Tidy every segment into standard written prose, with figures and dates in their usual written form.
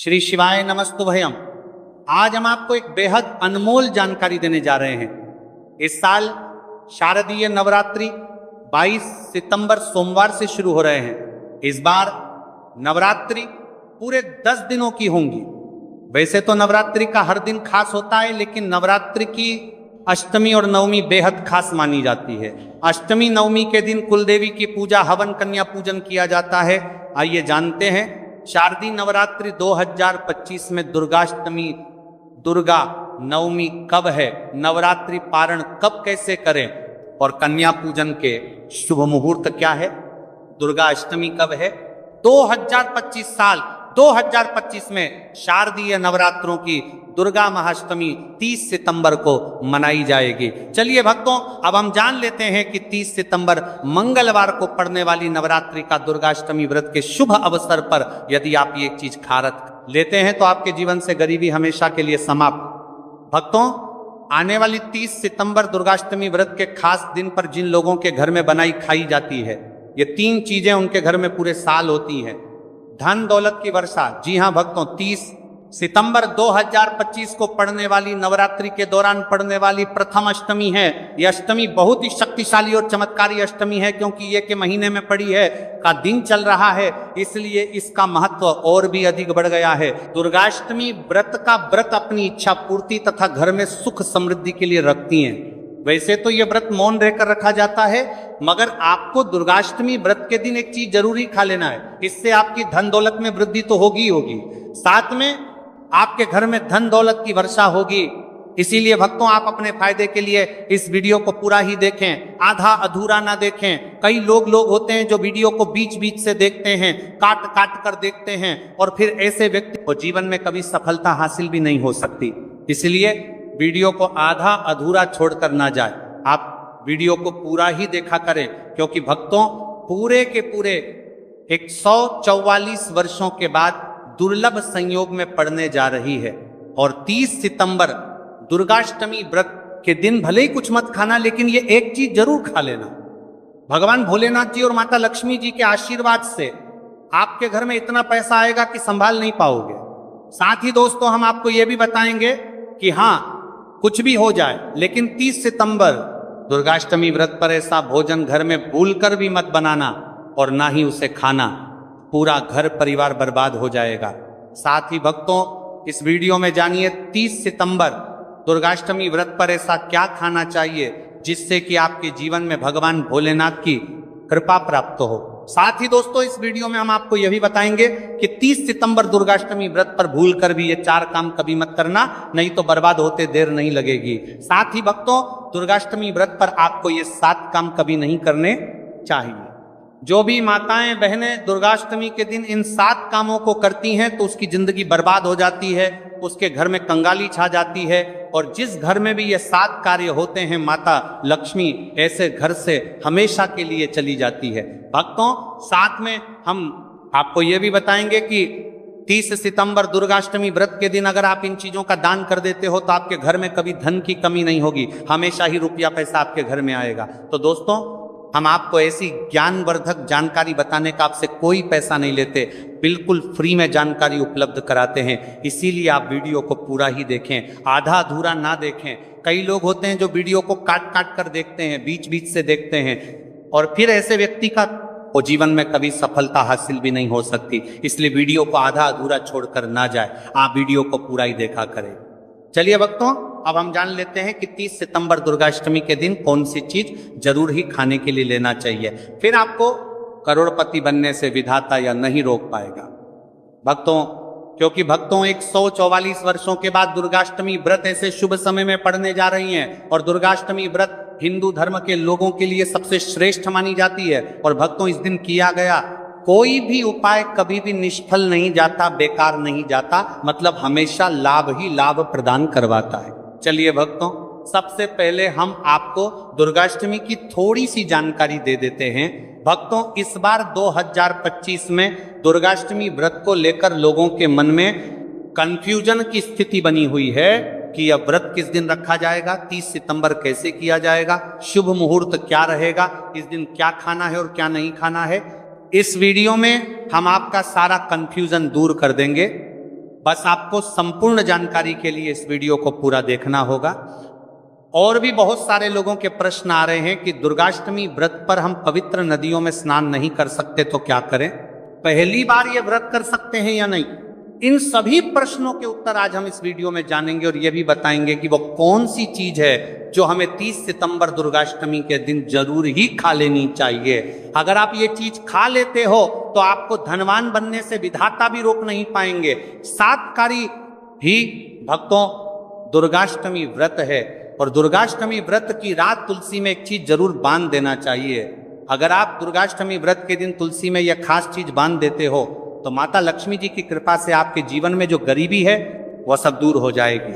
श्री शिवाय नमस्तुभयम। आज हम आपको एक बेहद अनमोल जानकारी देने जा रहे हैं। इस साल शारदीय नवरात्रि 22 सितंबर सोमवार से शुरू हो रहे हैं। इस बार नवरात्रि पूरे 10 दिनों की होंगी। वैसे तो नवरात्रि का हर दिन खास होता है, लेकिन नवरात्रि की अष्टमी और नवमी बेहद खास मानी जाती है। अष्टमी नवमी के दिन कुलदेवी की पूजा, हवन, कन्या पूजन किया जाता है। आइए जानते हैं शारदीय नवरात्रि 2025 में दुर्गाष्टमी, दुर्गा नवमी कब है, नवरात्रि पारण कब कैसे करें और कन्या पूजन के शुभ मुहूर्त क्या है, दुर्गा अष्टमी कब है। 2025 में शारदीय नवरात्रों की दुर्गा महाअष्टमी 30 सितंबर को मनाई जाएगी। चलिए भक्तों, अब हम जान लेते हैं कि 30 सितंबर मंगलवार को पड़ने वाली नवरात्रि का दुर्गाष्टमी व्रत के शुभ अवसर पर यदि आप ये एक चीज खारत लेते हैं तो आपके जीवन से गरीबी हमेशा के लिए समाप्त। भक्तों, आने वाली 30 सितंबर दुर्गाष्टमी व्रत के खास दिन पर जिन लोगों के घर में बनाई खाई जाती है, ये 3 चीजें उनके घर में पूरे साल होती हैं। धन दौलत की वर्षा। जी हां भक्तों, 30 सितंबर 2025 को पड़ने वाली नवरात्रि के दौरान पड़ने वाली प्रथम अष्टमी है। यह अष्टमी बहुत ही शक्तिशाली और चमत्कारी अष्टमी है, क्योंकि ये के महीने में पड़ी है, का दिन चल रहा है, इसलिए इसका महत्व और भी अधिक बढ़ गया है। दुर्गाष्टमी व्रत का व्रत अपनी इच्छा पूर्ति तथा घर में सुख समृद्धि के लिए रखती हैं। वैसे तो यह व्रत मौन रहकर रखा जाता है, मगर आपको दुर्गाष्टमी व्रत के दिन एक चीज जरूरी खा लेना है। इससे आपकी धन दौलत में वृद्धि तो होगी होगी, साथ में आपके घर में धन दौलत की वर्षा होगी। इसीलिए भक्तों, आप अपने फायदे के लिए इस वीडियो को पूरा ही देखें, आधा अधूरा ना देखें। कई लोग होते हैं जो वीडियो को बीच बीच से देखते हैं, काट काट कर देखते हैं, और फिर ऐसे व्यक्ति को जीवन में कभी सफलता हासिल भी नहीं हो सकती। इसलिए वीडियो को आधा अधूरा छोड़कर ना जाए, आप वीडियो को पूरा ही देखा करें, क्योंकि भक्तों पूरे के पूरे 144 वर्षों के बाद दुर्लभ संयोग में पड़ने जा रही है। और 30 सितंबर दुर्गाष्टमी व्रत के दिन भले ही कुछ मत खाना, लेकिन ये एक चीज जरूर खा लेना। भगवान भोलेनाथ जी और माता लक्ष्मी जी के आशीर्वाद से आपके घर में इतना पैसा आएगा कि संभाल नहीं पाओगे। साथ ही दोस्तों, हम आपको ये भी बताएंगे कि हाँ, कुछ भी हो जाए, लेकिन 30 सितंबर दुर्गाष्टमी व्रत पर ऐसा भोजन घर में भूलकर भी मत बनाना और ना ही उसे खाना, पूरा घर परिवार बर्बाद हो जाएगा। साथ ही भक्तों, इस वीडियो में जानिए 30 सितंबर दुर्गाष्टमी व्रत पर ऐसा क्या खाना चाहिए जिससे कि आपके जीवन में भगवान भोलेनाथ की कृपा प्राप्त हो। साथ ही दोस्तों, इस वीडियो में हम आपको यह भी बताएंगे कि 30 सितंबर दुर्गाष्टमी व्रत पर भूल कर भी ये 4 काम कभी मत करना, नहीं तो बर्बाद होते देर नहीं लगेगी। साथ ही भक्तों, दुर्गाष्टमी व्रत पर आपको ये 7 काम कभी नहीं करने चाहिए। जो भी माताएं बहनें दुर्गाष्टमी के दिन इन 7 कामों को करती हैं तो उसकी जिंदगी बर्बाद हो जाती है, उसके घर में कंगाली छा जाती है। और जिस घर में भी ये 7 कार्य होते हैं, माता लक्ष्मी ऐसे घर से हमेशा के लिए चली जाती है। भक्तों, साथ में हम आपको ये भी बताएंगे कि 30 सितंबर दुर्गाष्टमी व्रत के दिन अगर आप इन चीजों का दान कर देते हो तो आपके घर में कभी धन की कमी नहीं होगी, हमेशा ही रुपया पैसा आपके घर में आएगा। तो दोस्तों, हम आपको ऐसी ज्ञानवर्धक जानकारी बताने का आपसे कोई पैसा नहीं लेते, बिल्कुल फ्री में जानकारी उपलब्ध कराते हैं। इसीलिए आप वीडियो को पूरा ही देखें, आधा अधूरा ना देखें। कई लोग होते हैं जो वीडियो को काट काट कर देखते हैं, बीच बीच से देखते हैं, और फिर ऐसे व्यक्ति का वो जीवन में कभी सफलता हासिल भी नहीं हो सकती। इसलिए वीडियो को आधा अधूरा छोड़कर ना जाए, आप वीडियो को पूरा ही देखा करें। चलिए भक्तों, अब हम जान लेते हैं कि 30 सितंबर दुर्गाष्टमी के दिन कौन सी चीज जरूर ही खाने के लिए लेना चाहिए। फिर आपको करोड़पति बनने से विधाता या नहीं रोक पाएगा भक्तों, क्योंकि भक्तों 144 वर्षों के बाद दुर्गाष्टमी व्रत ऐसे शुभ समय में पड़ने जा रही हैं। और दुर्गाष्टमी व्रत हिंदू धर्म के लोगों के लिए सबसे श्रेष्ठ मानी जाती है। और भक्तों, इस दिन किया गया कोई भी उपाय कभी भी निष्फल नहीं जाता, बेकार नहीं जाता, मतलब हमेशा लाभ ही लाभ प्रदान करवाता है। चलिए भक्तों, सबसे पहले हम आपको दुर्गाष्टमी की थोड़ी सी जानकारी दे देते हैं। भक्तों, इस बार 2025 में दुर्गाष्टमी व्रत को लेकर लोगों के मन में कंफ्यूजन की स्थिति बनी हुई है कि यह व्रत किस दिन रखा जाएगा, 30 सितंबर कैसे किया जाएगा, शुभ मुहूर्त क्या रहेगा, इस दिन क्या खाना है और क्या नहीं खाना है। इस वीडियो में हम आपका सारा कंफ्यूजन दूर कर देंगे। बस आपको संपूर्ण जानकारी के लिए इस वीडियो को पूरा देखना होगा। और भी बहुत सारे लोगों के प्रश्न आ रहे हैं कि दुर्गाष्टमी व्रत पर हम पवित्र नदियों में स्नान नहीं कर सकते तो क्या करें, पहली बार ये व्रत कर सकते हैं या नहीं। इन सभी प्रश्नों के उत्तर आज हम इस वीडियो में जानेंगे और ये भी बताएंगे कि वो कौन सी चीज है जो हमें 30 सितंबर दुर्गाष्टमी के दिन जरूर ही खा लेनी चाहिए। अगर आप ये चीज खा लेते हो तो आपको धनवान बनने से विधाता भी रोक नहीं पाएंगे। सातकारी ही भक्तों दुर्गाष्टमी व्रत है और दुर्गाष्टमी व्रत की रात तुलसी में एक चीज जरूर बांध देना चाहिए। अगर आप दुर्गाष्टमी व्रत के दिन तुलसी में यह खास चीज बांध देते हो तो माता लक्ष्मी जी की कृपा से आपके जीवन में जो गरीबी है वह सब दूर हो जाएगी।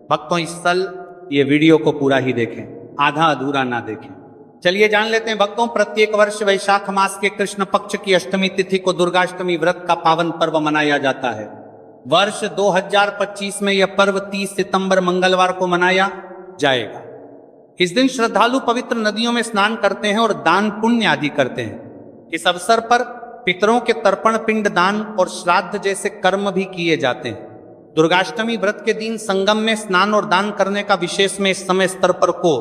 भक्तों इस साल ये वीडियो को पूरा ही देखें, आधा अधूरा ना देखें। चलिए जान लेते हैं भक्तों, प्रत्येक वर्ष वैशाख मास के कृष्ण पक्ष की अष्टमी तिथि को दुर्गाष्टमी व्रत का पावन पर्व मनाया जाता है। वर्ष 2025 में यह पर्व 30 सितंबर मंगलवार को मनाया जाएगा। इस दिन श्रद्धालु पवित्र नदियों में स्नान करते हैं और दान पुण्य आदि करते हैं। इस अवसर पर पितरों के तर्पण, पिंड दान और श्राद्ध जैसे कर्म भी किए जाते हैं। दुर्गाष्टमी व्रत के दिन संगम में स्नान और दान करने का विशेष में इस समय स्तर पर को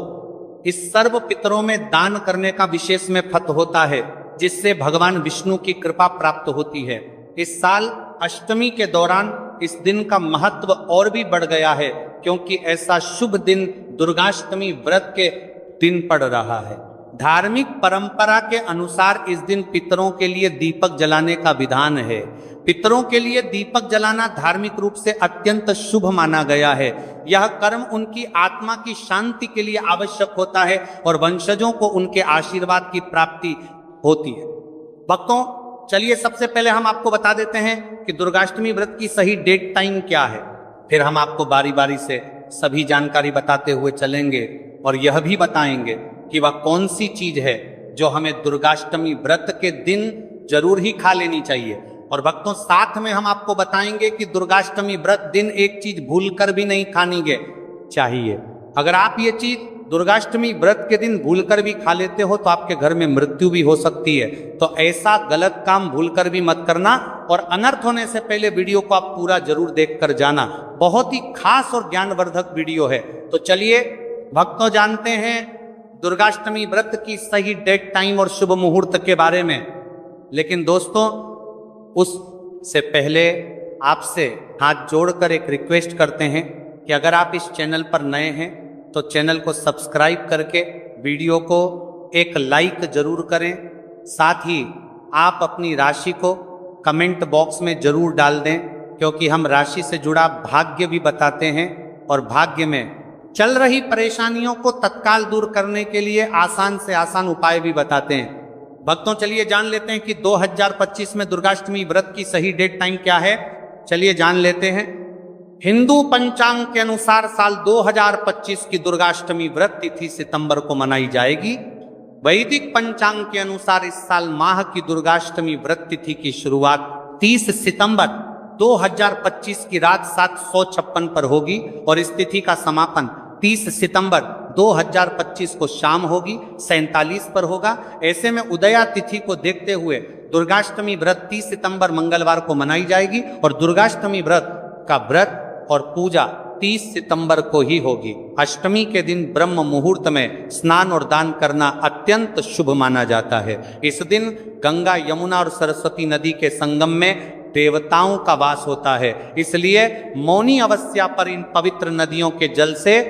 इस सर्व पितरों में दान करने का विशेष में फत होता है, जिससे भगवान विष्णु की कृपा प्राप्त होती है। इस साल अष्टमी के दौरान इस दिन का महत्व और भी बढ़ गया है, क्योंकि ऐसा शुभ दिन दुर्गाष्टमी व्रत के दिन पड़ रहा है। धार्मिक परंपरा के अनुसार इस दिन पितरों के लिए दीपक जलाने का विधान है। पितरों के लिए दीपक जलाना धार्मिक रूप से अत्यंत शुभ माना गया है। यह कर्म उनकी आत्मा की शांति के लिए आवश्यक होता है और वंशजों को उनके आशीर्वाद की प्राप्ति होती है। भक्तों चलिए सबसे पहले हम आपको बता देते हैं कि दुर्गाष्टमी व्रत की सही डेट टाइम क्या है, फिर हम आपको बारी बारी से सभी जानकारी बताते हुए चलेंगे और यह भी बताएंगे कि वह कौन सी चीज है जो हमें दुर्गाष्टमी व्रत के दिन जरूर ही खा लेनी चाहिए। और भक्तों साथ में हम आपको बताएंगे कि दुर्गाष्टमी व्रत दिन एक चीज भूलकर भी नहीं खानी चाहिए। अगर आप ये चीज दुर्गाष्टमी व्रत के दिन भूलकर भी खा लेते हो तो आपके घर में मृत्यु भी हो सकती है। तो ऐसा गलत काम भूलकर भी मत करना और अनर्थ होने से पहले वीडियो को आप पूरा जरूर देखकर जाना। बहुत ही खास और ज्ञानवर्धक वीडियो है। तो चलिए भक्तों जानते हैं दुर्गाष्टमी व्रत की सही डेट टाइम और शुभ मुहूर्त के बारे में। लेकिन दोस्तों उससे पहले आपसे हाथ जोड़कर एक रिक्वेस्ट करते हैं कि अगर आप इस चैनल पर नए हैं तो चैनल को सब्सक्राइब करके वीडियो को एक लाइक जरूर करें। साथ ही आप अपनी राशि को कमेंट बॉक्स में जरूर डाल दें, क्योंकि हम राशि से जुड़ा भाग्य भी बताते हैं और भाग्य में चल रही परेशानियों को तत्काल दूर करने के लिए आसान से आसान उपाय भी बताते हैं। भक्तों चलिए जान लेते हैं कि 2025 में दुर्गाष्टमी व्रत की सही डेट टाइम क्या है। चलिए जान लेते हैं। हिंदू पंचांग के अनुसार साल 2025 की दुर्गाष्टमी व्रत तिथि सितंबर को मनाई जाएगी। वैदिक पंचांग के अनुसार इस साल माह की दुर्गाष्टमी व्रत तिथि की शुरुआत 30 सितंबर 2025 की रात 756 पर होगी और इस तिथि का समापन 30 सितंबर 2025 को शाम होगी 47 पर होगा। ऐसे में उदया तिथि को देखते हुए दुर्गाष्टमी व्रत 30 सितंबर मंगलवार को मनाई जाएगी और दुर्गाष्टमी व्रत का व्रत और पूजा 30 सितंबर को ही होगी। अष्टमी के दिन ब्रह्म मुहूर्त में स्नान और दान करना अत्यंत शुभ माना जाता है। इस दिन गंगा, यमुना और सरस्वती नदी के संगम में देवताओं का वास होता है, इसलिए मौनी अमावस्या पर इन पवित्र नदियों के जल से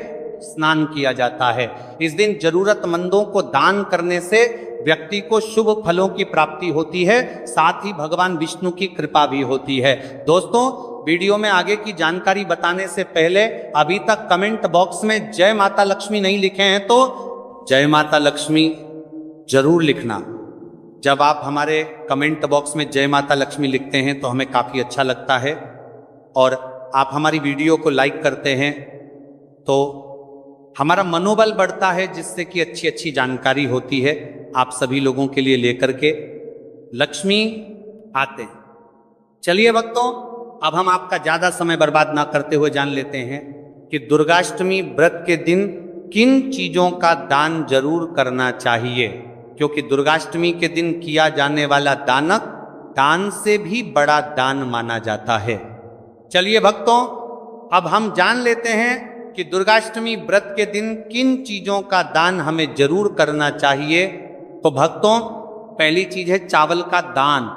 स्नान किया जाता है। इस दिन जरूरतमंदों को दान करने से व्यक्ति को शुभ फलों की प्राप्ति होती है, साथ ही भगवान विष्णु की कृपा भी होती है। दोस्तों वीडियो में आगे की जानकारी बताने से पहले अभी तक कमेंट बॉक्स में जय माता लक्ष्मी नहीं लिखे हैं तो जय माता लक्ष्मी जरूर लिखना। जब आप हमारे कमेंट बॉक्स में जय माता लक्ष्मी लिखते हैं तो हमें काफ़ी अच्छा लगता है और आप हमारी वीडियो को लाइक करते हैं तो हमारा मनोबल बढ़ता है, जिससे कि अच्छी अच्छी जानकारी होती है आप सभी लोगों के लिए लेकर के लक्ष्मी आते हैं। चलिए भक्तों अब हम आपका ज़्यादा समय बर्बाद ना करते हुए जान लेते हैं कि दुर्गाष्टमी व्रत के दिन किन चीज़ों का दान जरूर करना चाहिए, क्योंकि दुर्गाष्टमी के दिन किया जाने वाला दान से भी बड़ा दान माना जाता है। चलिए भक्तों, अब हम जान लेते हैं कि दुर्गाष्टमी व्रत के दिन किन चीजों का दान हमें जरूर करना चाहिए। तो भक्तों, पहली चीज है चावल का दान।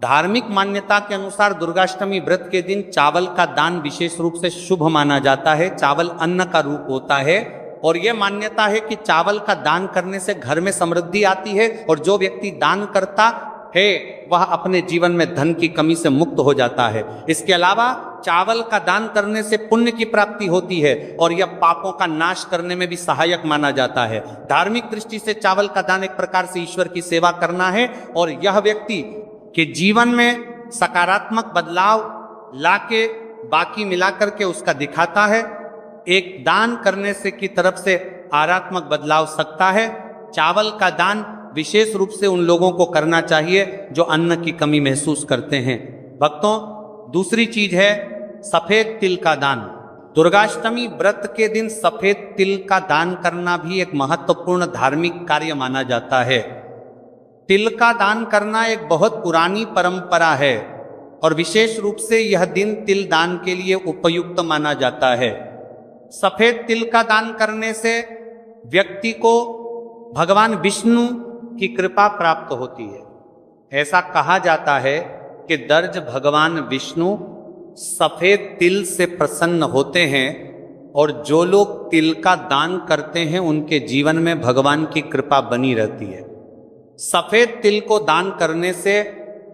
धार्मिक मान्यता के अनुसार दुर्गाष्टमी व्रत के दिन चावल का दान विशेष रूप से शुभ माना जाता है। चावल अन्न का रूप होता है और यह मान्यता है कि चावल का दान करने से घर में समृद्धि आती है और जो व्यक्ति दान करता है वह अपने जीवन में धन की कमी से मुक्त हो जाता है। इसके अलावा चावल का दान करने से पुण्य की प्राप्ति होती है और यह पापों का नाश करने में भी सहायक माना जाता है। धार्मिक दृष्टि से चावल का दान एक प्रकार से ईश्वर की सेवा करना है और यह व्यक्ति के जीवन में सकारात्मक बदलाव लाके बाकी मिलाकर के उसका दिखाता है। एक दान करने से की तरफ से आरात्मक बदलाव सकता है। चावल का दान विशेष रूप से उन लोगों को करना चाहिए जो अन्न की कमी महसूस करते हैं। भक्तों, दूसरी चीज है सफेद तिल का दान। दुर्गाष्टमी व्रत के दिन सफेद तिल का दान करना भी एक महत्वपूर्ण धार्मिक कार्य माना जाता है। तिल का दान करना एक बहुत पुरानी परंपरा है और विशेष रूप से यह दिन तिल दान के लिए उपयुक्त माना जाता है। सफेद तिल का दान करने से व्यक्ति को भगवान विष्णु की कृपा प्राप्त होती है। ऐसा कहा जाता है कि दर्ज भगवान विष्णु सफेद तिल से प्रसन्न होते हैं और जो लोग तिल का दान करते हैं उनके जीवन में भगवान की कृपा बनी रहती है। सफेद तिल को दान करने से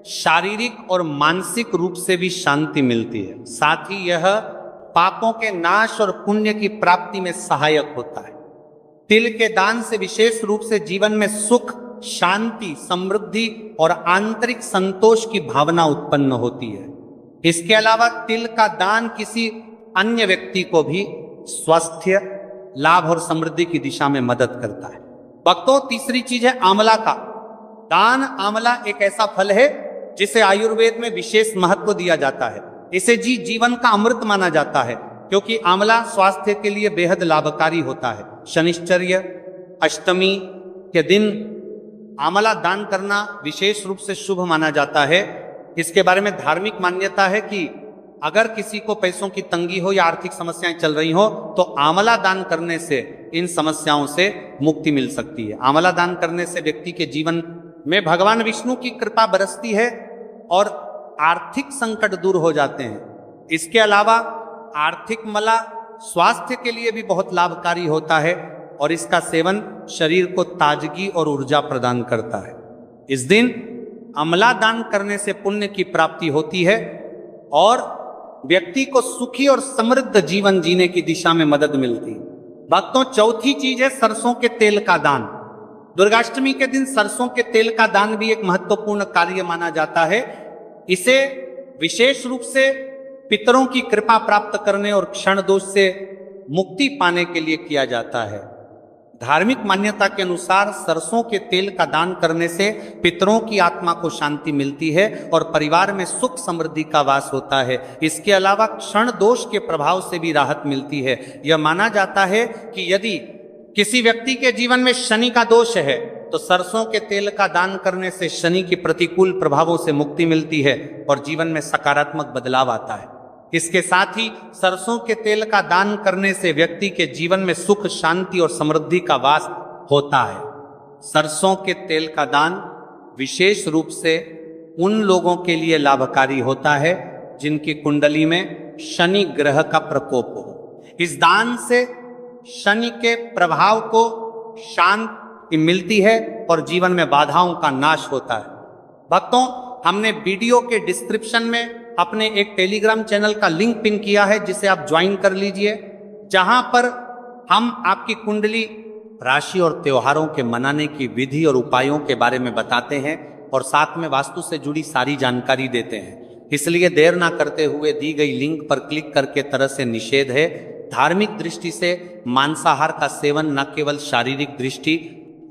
शारीरिक और मानसिक रूप से भी शांति मिलती है। साथ ही यह पापों के नाश और पुण्य की प्राप्ति में सहायक होता है। तिल के दान से विशेष रूप से जीवन में सुख, शांति, समृद्धि और आंतरिक संतोष की भावना उत्पन्न होती है। इसके अलावा तिल का दान किसी अन्य व्यक्ति को भी स्वास्थ्य, लाभ और समृद्धि की दिशा में मदद करता है। भक्तों, तीसरी चीज है आंवला का दान। आंवला एक ऐसा फल है जिसे आयुर्वेद में विशेष महत्व दिया जाता है। इसे जीवन का अमृत माना जाता है क्योंकि आंवला स्वास्थ्य के लिए बेहद लाभकारी होता है। शनिश्चर्य, अष्टमी के दिन आंवला दान करना विशेष रूप से शुभ माना जाता है। इसके बारे में धार्मिक मान्यता है कि अगर किसी को पैसों की तंगी हो या आर्थिक समस्याएं चल रही हो तो आंवला दान करने से इन समस्याओं से मुक्ति मिल सकती है। आंवला दान करने से व्यक्ति के जीवन में भगवान विष्णु की कृपा बरसती है और आर्थिक संकट दूर हो जाते हैं। इसके अलावा आर्थिक मला स्वास्थ्य के लिए भी बहुत लाभकारी होता है और इसका सेवन शरीर को ताजगी और ऊर्जा प्रदान करता है। इस दिन आंवला दान करने से पुण्य की प्राप्ति होती है और व्यक्ति को सुखी और समृद्ध जीवन जीने की दिशा में मदद मिलती है। भक्तों, चौथी चीज है सरसों के तेल का दान। दुर्गाष्टमी के दिन सरसों के तेल का दान भी एक महत्वपूर्ण कार्य माना जाता है। इसे विशेष रूप से पितरों की कृपा प्राप्त करने और क्षण दोष से मुक्ति पाने के लिए किया जाता है। धार्मिक मान्यता के अनुसार सरसों के तेल का दान करने से पितरों की आत्मा को शांति मिलती है और परिवार में सुख समृद्धि का वास होता है। इसके अलावा क्षण दोष के प्रभाव से भी राहत मिलती है। यह माना जाता है कि यदि किसी व्यक्ति के जीवन में शनि का दोष है तो सरसों के तेल का दान करने से शनि की प्रतिकूल प्रभावों से मुक्ति मिलती है और जीवन में सकारात्मक बदलाव आता है। इसके साथ ही सरसों के तेल का दान करने से व्यक्ति के जीवन में सुख, शांति और समृद्धि का वास होता है। सरसों के तेल का दान विशेष रूप से उन लोगों के लिए लाभकारी होता है जिनकी कुंडली में शनि ग्रह का प्रकोप हो। इस दान से शनि के प्रभाव को शांति मिलती है और जीवन में बाधाओं का नाश होता है। भक्तों, हमने वीडियो के डिस्क्रिप्शन में अपने एक टेलीग्राम चैनल का लिंक पिन किया है जिसे आप ज्वाइन कर लीजिए, जहां पर हम आपकी कुंडली, राशि और त्योहारों के मनाने की विधि और उपायों के बारे में बताते हैं और साथ में वास्तु से जुड़ी सारी जानकारी देते हैं। इसलिए देर ना करते हुए दी गई लिंक पर क्लिक करके तरह से निषेध है। धार्मिक दृष्टि से मांसाहार का सेवन न केवल शारीरिक दृष्टि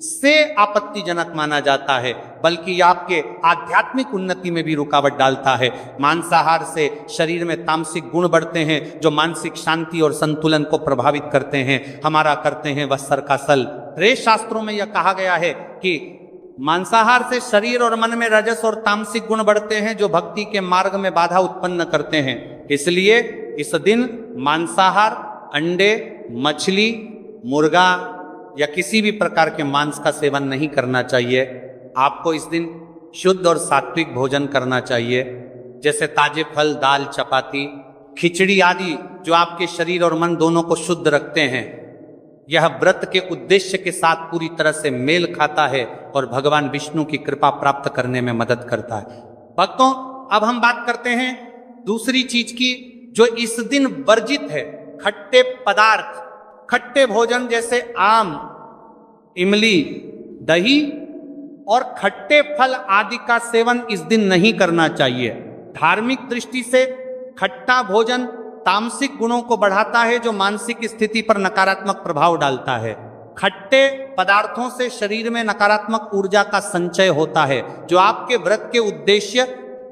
से आपत्तिजनक माना जाता है बल्कि आपके आध्यात्मिक उन्नति में भी रुकावट डालता है। मांसाहार से शरीर में तामसिक गुण बढ़ते हैं जो मानसिक शांति और संतुलन को प्रभावित करते हैं। हमारा करते हैं वत्सर का सल। रे शास्त्रों में यह कहा गया है कि मांसाहार से शरीर और मन में रजस और तामसिक गुण बढ़ते हैं जो भक्ति के मार्ग में बाधा उत्पन्न करते हैं। इसलिए इस दिन मांसाहार, अंडे, मछली, मुर्गा या किसी भी प्रकार के मांस का सेवन नहीं करना चाहिए। आपको इस दिन शुद्ध और सात्विक भोजन करना चाहिए, जैसे ताजे फल, दाल, चपाती, खिचड़ी आदि जो आपके शरीर और मन दोनों को शुद्ध रखते हैं। यह व्रत के उद्देश्य के साथ पूरी तरह से मेल खाता है और भगवान विष्णु की कृपा प्राप्त करने में मदद करता है। भक्तों, अब हम बात करते हैं दूसरी चीज की जो इस दिन वर्जित है। खट्टे पदार्थ, खट्टे भोजन जैसे आम, इमली, दही और खट्टे फल आदि का सेवन इस दिन नहीं करना चाहिए। धार्मिक दृष्टि से खट्टा भोजन तामसिक गुणों को बढ़ाता है जो मानसिक स्थिति पर नकारात्मक प्रभाव डालता है। खट्टे पदार्थों से शरीर में नकारात्मक ऊर्जा का संचय होता है जो आपके व्रत के उद्देश्य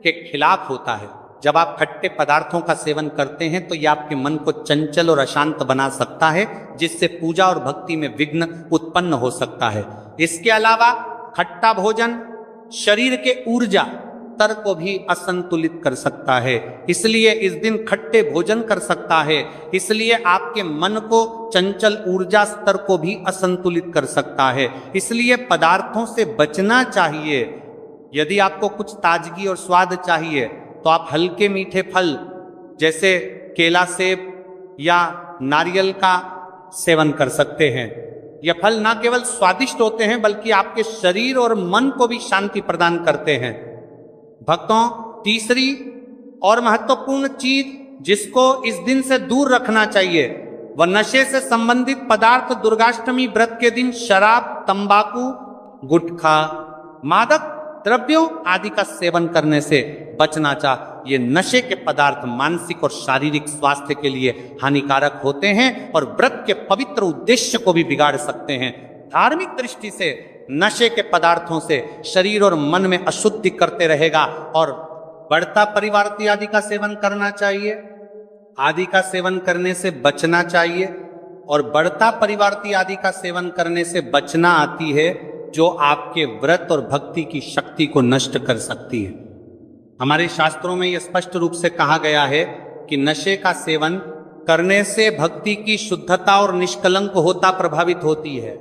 के खिलाफ होता है। जब आप खट्टे पदार्थों का सेवन करते हैं तो यह आपके मन को चंचल और अशांत बना सकता है, जिससे पूजा और भक्ति में विघ्न उत्पन्न हो सकता है। इसके अलावा खट्टा भोजन शरीर के ऊर्जा स्तर को भी असंतुलित कर सकता है, इसलिए इस दिन खट्टे भोजन कर सकता है। इसलिए आपके मन को चंचल ऊर्जा स्तर को भी असंतुलित कर सकता है, इसलिए पदार्थों से बचना चाहिए। यदि आपको कुछ ताजगी और स्वाद चाहिए तो आप हल्के मीठे फल जैसे केला, सेब या नारियल का सेवन कर सकते हैं। यह फल न केवल स्वादिष्ट होते हैं बल्कि आपके शरीर और मन को भी शांति प्रदान करते हैं। भक्तों, तीसरी और महत्वपूर्ण चीज जिसको इस दिन से दूर रखना चाहिए वह नशे से संबंधित पदार्थ। दुर्गाष्टमी व्रत के दिन शराब, तंबाकू, गुटखा, मादक द्रव्यों आदि का सेवन करने से बचना चाहिए। ये नशे के पदार्थ मानसिक और शारीरिक स्वास्थ्य के लिए हानिकारक होते हैं और व्रत के पवित्र उद्देश्य को भी बिगाड़ सकते हैं। धार्मिक दृष्टि से नशे के पदार्थों से शरीर और मन में अशुद्धि करते रहेगा और बढ़ता परिवारती आदि का सेवन करना चाहिए। आदि का सेवन करने से बचना चाहिए और बढ़ता परिवारती आदि का सेवन करने से बचना आती है जो आपके व्रत और भक्ति की शक्ति को नष्ट कर सकती है। हमारे शास्त्रों में यह स्पष्ट रूप से कहा गया है कि नशे का सेवन करने से भक्ति की शुद्धता और निष्कलंक होता प्रभावित होती है।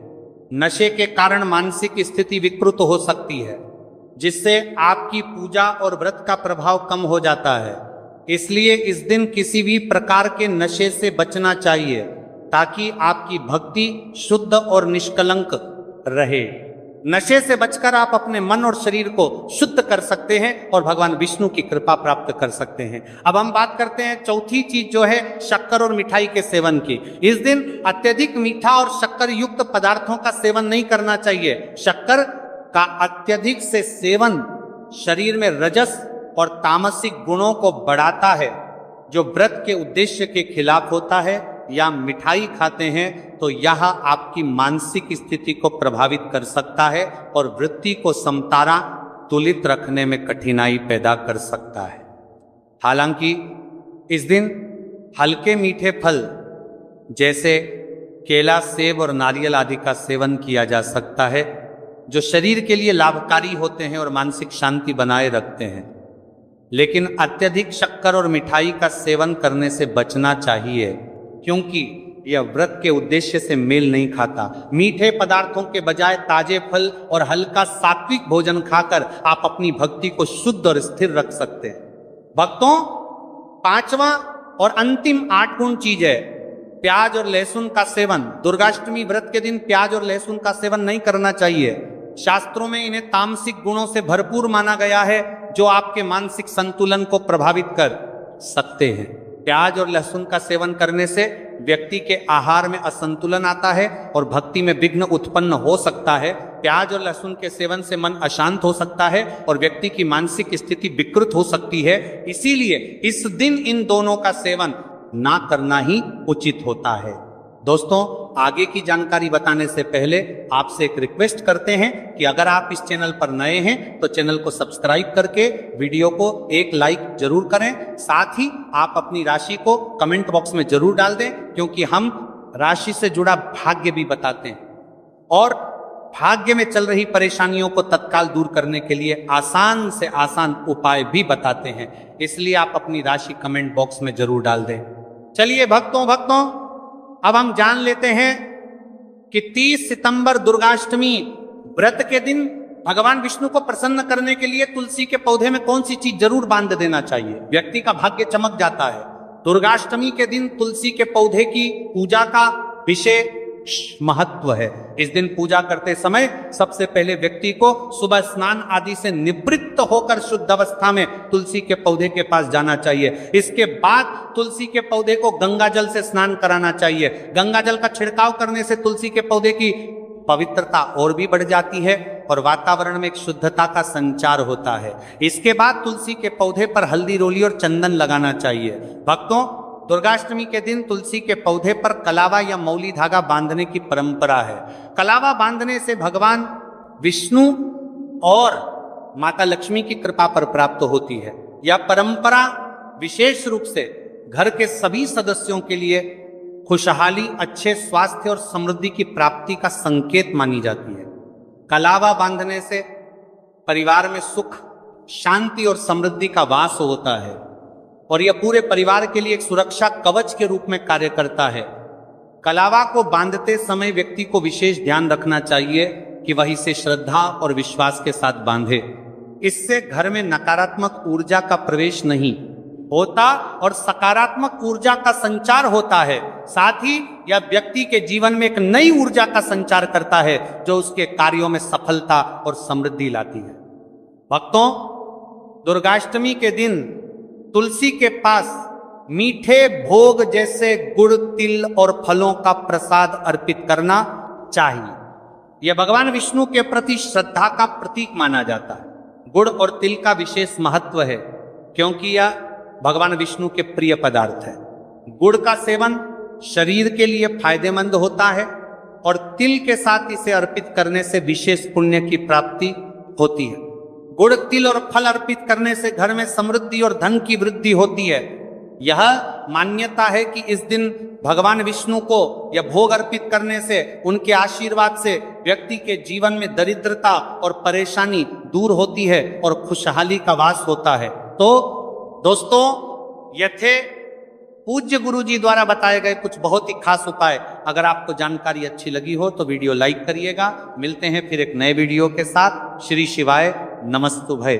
नशे के कारण मानसिक स्थिति विकृत हो सकती है, जिससे आपकी पूजा और व्रत का प्रभाव कम हो जाता है। इसलिए इस दिन किसी भी प्रकार के नशे से बचना चाहिए ताकि आपकी भक्ति शुद्ध और निष्कलंक रहे। नशे से बचकर आप अपने मन और शरीर को शुद्ध कर सकते हैं और भगवान विष्णु की कृपा प्राप्त कर सकते हैं। अब हम बात करते हैं चौथी चीज जो है शक्कर और मिठाई के सेवन की। इस दिन अत्यधिक मीठा और शक्कर युक्त पदार्थों का सेवन नहीं करना चाहिए। शक्कर का अत्यधिक से सेवन शरीर में रजस और तामसिक गुणों को बढ़ाता है जो व्रत के उद्देश्य के खिलाफ होता है। या मिठाई खाते हैं तो यह आपकी मानसिक स्थिति को प्रभावित कर सकता है और वृत्ति को समतारा तुलित रखने में कठिनाई पैदा कर सकता है। हालांकि इस दिन हल्के मीठे फल जैसे केला, सेब और नारियल आदि का सेवन किया जा सकता है जो शरीर के लिए लाभकारी होते हैं और मानसिक शांति बनाए रखते हैं। लेकिन अत्यधिक शक्कर और मिठाई का सेवन करने से बचना चाहिए क्योंकि यह व्रत के उद्देश्य से मेल नहीं खाता। मीठे पदार्थों के बजाय ताजे फल और हल्का सात्विक भोजन खाकर आप अपनी भक्ति को शुद्ध और स्थिर रख सकते हैं। भक्तों, पांचवा और अंतिम 8 गुण चीज है प्याज और लहसुन का सेवन। दुर्गाष्टमी व्रत के दिन प्याज और लहसुन का सेवन नहीं करना चाहिए। शास्त्रों में इन्हें तामसिक गुणों से भरपूर माना गया है जो आपके मानसिक संतुलन को प्रभावित कर सकते हैं। प्याज और लहसुन का सेवन करने से व्यक्ति के आहार में असंतुलन आता है और भक्ति में विघ्न उत्पन्न हो सकता है। प्याज और लहसुन के सेवन से मन अशांत हो सकता है और व्यक्ति की मानसिक स्थिति विकृत हो सकती है। इसीलिए इस दिन इन दोनों का सेवन ना करना ही उचित होता है। दोस्तों, आगे की जानकारी बताने से पहले आपसे एक रिक्वेस्ट करते हैं कि अगर आप इस चैनल पर नए हैं तो चैनल को सब्सक्राइब करके वीडियो को एक लाइक जरूर करें। साथ ही आप अपनी राशि को कमेंट बॉक्स में जरूर डाल दें क्योंकि हम राशि से जुड़ा भाग्य भी बताते हैं। और भाग्य में चल रही परेशानियों को तत्काल दूर करने के लिए आसान से आसान उपाय भी बताते हैं। इसलिए आप अपनी राशि कमेंट बॉक्स में जरूर डाल दें। चलिए भक्तों अब हम जान लेते हैं कि 30 सितंबर दुर्गाष्टमी व्रत के दिन भगवान विष्णु को प्रसन्न करने के लिए तुलसी के पौधे में कौन सी चीज जरूर बांध देना चाहिए, व्यक्ति का भाग्य चमक जाता है। दुर्गाष्टमी के दिन तुलसी के पौधे की पूजा का विशेष महत्व है। इस दिन पूजा करते समय सबसे पहले व्यक्ति को सुबह स्नान आदि से निवृत्त होकर शुद्ध अवस्था में तुलसी के पौधे के पास जाना चाहिए। इसके बाद तुलसी के पौधे को गंगा जल से स्नान कराना चाहिए। गंगा जल का छिड़काव करने से तुलसी के पौधे की पवित्रता और भी बढ़ जाती है और वातावरण में एक शुद्धता का संचार होता है। इसके बाद तुलसी के पौधे पर हल्दी रोली और चंदन लगाना चाहिए। भक्तों, दुर्गाष्टमी के दिन तुलसी के पौधे पर कलावा या मौली धागा बांधने की परंपरा है। कलावा बांधने से भगवान विष्णु और माता लक्ष्मी की कृपा पर प्राप्त होती है। यह परंपरा विशेष रूप से घर के सभी सदस्यों के लिए खुशहाली, अच्छे स्वास्थ्य और समृद्धि की प्राप्ति का संकेत मानी जाती है। कलावा बांधने से परिवार में सुख, शांति और समृद्धि का वास होता है और यह पूरे परिवार के लिए एक सुरक्षा कवच के रूप में कार्य करता है। कलावा को बांधते समय व्यक्ति को विशेष ध्यान रखना चाहिए कि वह इसे श्रद्धा और विश्वास के साथ बांधे। इससे घर में नकारात्मक ऊर्जा का प्रवेश नहीं होता और सकारात्मक ऊर्जा का संचार होता है। साथ ही यह व्यक्ति के जीवन में एक नई ऊर्जा का संचार करता है जो उसके कार्यों में सफलता और समृद्धि लाती है। भक्तों, दुर्गाष्टमी के दिन तुलसी के पास मीठे भोग जैसे गुड़, तिल और फलों का प्रसाद अर्पित करना चाहिए। यह भगवान विष्णु के प्रति श्रद्धा का प्रतीक माना जाता है। गुड़ और तिल का विशेष महत्व है क्योंकि यह भगवान विष्णु के प्रिय पदार्थ है। गुड़ का सेवन शरीर के लिए फायदेमंद होता है और तिल के साथ इसे अर्पित करने से विशेष पुण्य की प्राप्ति होती है। गुड़, तिल और फल अर्पित करने से घर में समृद्धि और धन की वृद्धि होती है। यह मान्यता है कि इस दिन भगवान विष्णु को यह भोग अर्पित करने से, उनके आशीर्वाद से व्यक्ति के जीवन में दरिद्रता और परेशानी दूर होती है और खुशहाली का वास होता है। तो दोस्तों, ये थे पूज्य गुरु जी द्वारा बताए गए कुछ बहुत ही खास उपाय। अगर आपको जानकारी अच्छी लगी हो तो वीडियो लाइक करिएगा। मिलते हैं फिर एक नए वीडियो के साथ। श्री शिवाय नमस्तुभय।